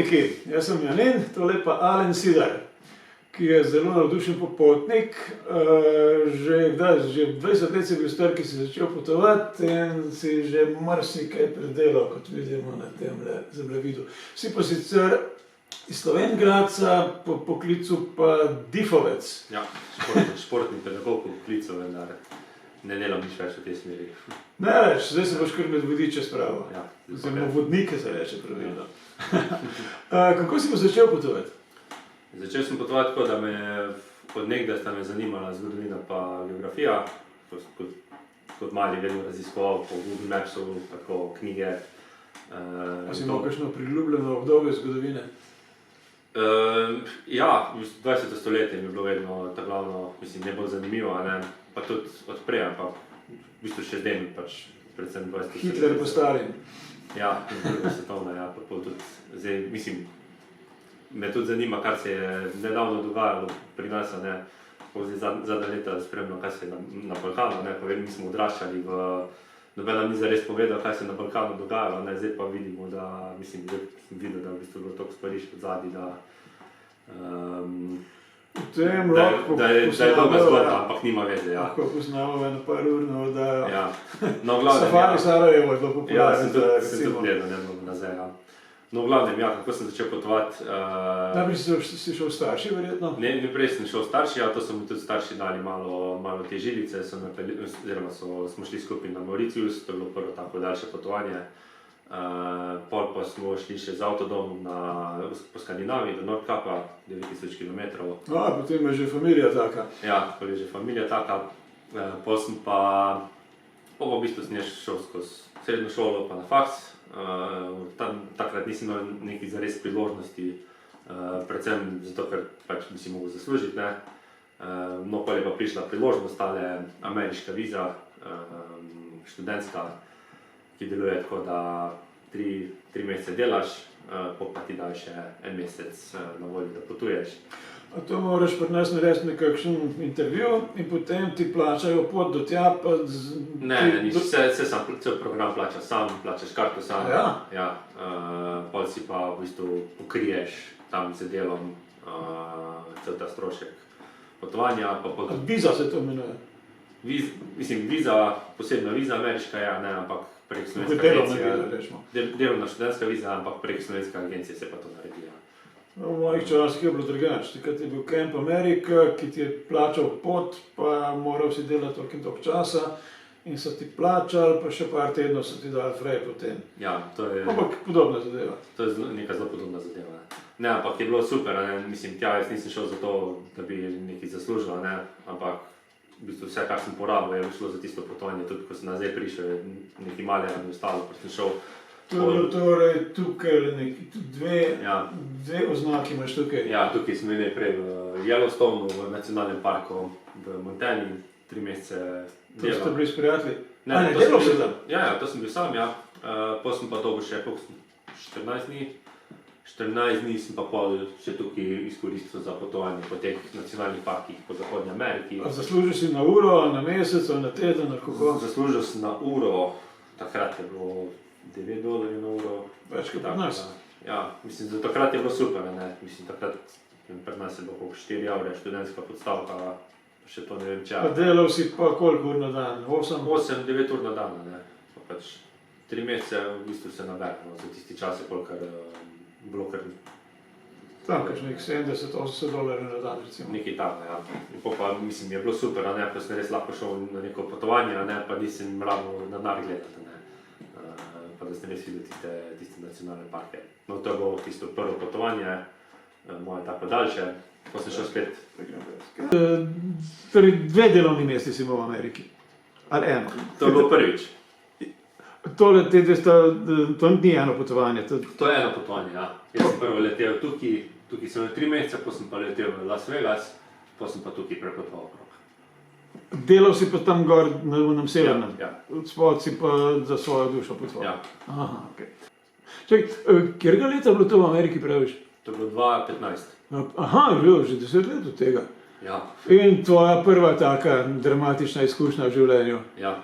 Potniki. Jaz sem Janin, tole pa Alen Sidar, ki je zelo navdušen popotnik. Že 20 let si bil star, ki si začel potovati in si že marsikaj predelal, kot vidimo na tem zemljevidu. Si pa sicer iz Slovenj Gradca, po poklicu pa difovec. Ja, športni pedagog po poklicu, vendar ne delam nič več v tej smeri. Ne več, zdaj se boš kar med vodiče spravil. Ja, Oziroma vodnike se reče pravilno. Kako si pa začel potovati? Začel sem potovati tako, da me od nekdaj sta me zanimala zgodovina pa geografija. Kot mali vedno raziskoval po Google Mapsu, tako knjige. A si imel kakšno priljubljeno obdobje zgodovine? Ja, 20. stoletje mi je bilo vedno ta glavno, mislim, najbolj zanimivo, ne? Pa tudi odprej, ampak v bistvu še zdaj mi pač predvsem 20. stoletje. Hitler po Stalin. Ja, druga svetovna, ja, pa tudi zdaj, mislim, me tudi zanima, kar se je nedavno dogajalo pri nas, ne? Zadnja leta spremljam, kaj se je na Balkanu, ne? Pa mi smo odraščali noben nam ni zares povedal, kaj se je na Balkanu dogajalo, ne? Zdaj pa vidimo, da, mislim, da sem videl, da v bistvu bilo toliko stvari še odzadaj, da je dolga zgodba, ampak nima veze, ja. Lahko poznamo eno par urno oddajo. Ja, no, v glavnem, Safari Sarajevo je bilo popularno. Ja, sem tudi gledal, ne bom nazaj, ja. No, v glavnem, ja, kako sem začel potovati. Najprej si šel starši, verjetno? Ne, prej sem šel starši, ja, to so mi tudi starši dali malo te žilice, oziroma smo šli skupaj na Mauritius, to je bilo prvo tako daljše potovanje. Pol pa smo šli še z avtodomom po Skandinaviji do Nordkapa, 9000 km. Potem je že familija taka. Ja, pol je že familija taka. Pol sem pa v bistvu sem šel skozi srednjo šolo pa na faks. Takrat nisem imel nekih zares priložnosti, predvsem zato, ker pač bi si mogel zaslužiti, ne. No, pol je pa prišla priložnost, tale ameriška viza, študentska, ki deluje tako, da 3 mesece delaš, pa ti daš še 1 mesec na voljo, da potuješ. A to moraš pri nas narediti nekakšen intervju in potem ti plačajo pot do tja, pa... Ne, cel program plačaš sam, plačaš karto sam. Ja, pol si pa v bistvu pokriješ tam z delom cel ta strošek potovanja. Viza se to imenuje? Mislim, viza, posebna viza ameriška, ja, ne, ampak prek slovenske agencije. Delovna študentska viza, ampak prek slovenske agencije se pa to naredi, ja. V mojih časih je bilo drugače. Takrat je bil Camp America, ki ti je plačal pot, pa moral si delati toliko in toliko časa in so ti plačali, pa še par tednov so ti dali frej potem. Ja, to je... Ampak podobna zadeva. To je neka zelo podobna zadeva. Ne, ampak je bilo super, ne, mislim, tja jaz nisem šel zato, da bi nekaj zaslužil, ne, ampak v bistvu vse, kar sem porabil, je šlo za tisto potovanje, tudi ko sem nazaj prišel, je nekaj malega mi ostalo, ker sem šel. Torej, tukaj dve oznaki imaš tukaj. Ja, tukaj smo imeli prej v Yellowstoneu, v nacionalnem parku v Montani, 3 mesece delal. To ste bili s prijatelji? Ne, delal si tam? Ja, to sem bil sam, ja. Potem sem pa dobil še 14 dni. 14 dni sem pa pol še tukaj izkoristil za potovanje po teh nacionalnih parkih po Zahodnji Ameriki. A zaslužil si na uro, na mesec, na teden, na kako? Zaslužil sem na uro, takrat je bilo $9 na uro. Več kot pri nas. Ja, mislim, da takrat je bilo super, ne. Mislim, takrat pri nas je bilo 4 evre študentska podstavka, pa še to ne vem čas. Pa delal si pa koliko ur na dan? 8-9 ur na dan, ne. Pa pač 3 mesece v bistvu se naberemo za tisti čas, kolikor bilo kar... Tam kakšnih $70-80 na dan, recimo. Nekaj tam, ja. In pa, mislim, je bilo super, ne, pa sem res lahko šel na neko potovanje, ne, pa nisem rabil denar gledati, ne. Pa da sem res videl tiste nacionalne parke. No, to je bilo tisto prvo potovanje, moje tako daljše, pa sem šel spet. Torej, 2 delovni mesti si imel v Ameriki? Ali eno? To je bilo prvič. To ni eno potovanje? To je eno potovanje, ja. Jaz sem prvo letel tukaj sem 3 mesece, potem sem pa letel v Las Vegas, potem sem pa tukaj prepotoval okrog. Delal si pa tam gor na severnem? Ja. Spod si pa za svojo dušo potoval? Ja. Aha, okej. Čakaj, kjerega leta je bilo to v Ameriki praviš? To je bilo 2015. Aha, je bilo že 10 let od tega. Ja. In tvoja prva taka dramatična izkušnja v življenju? Ja.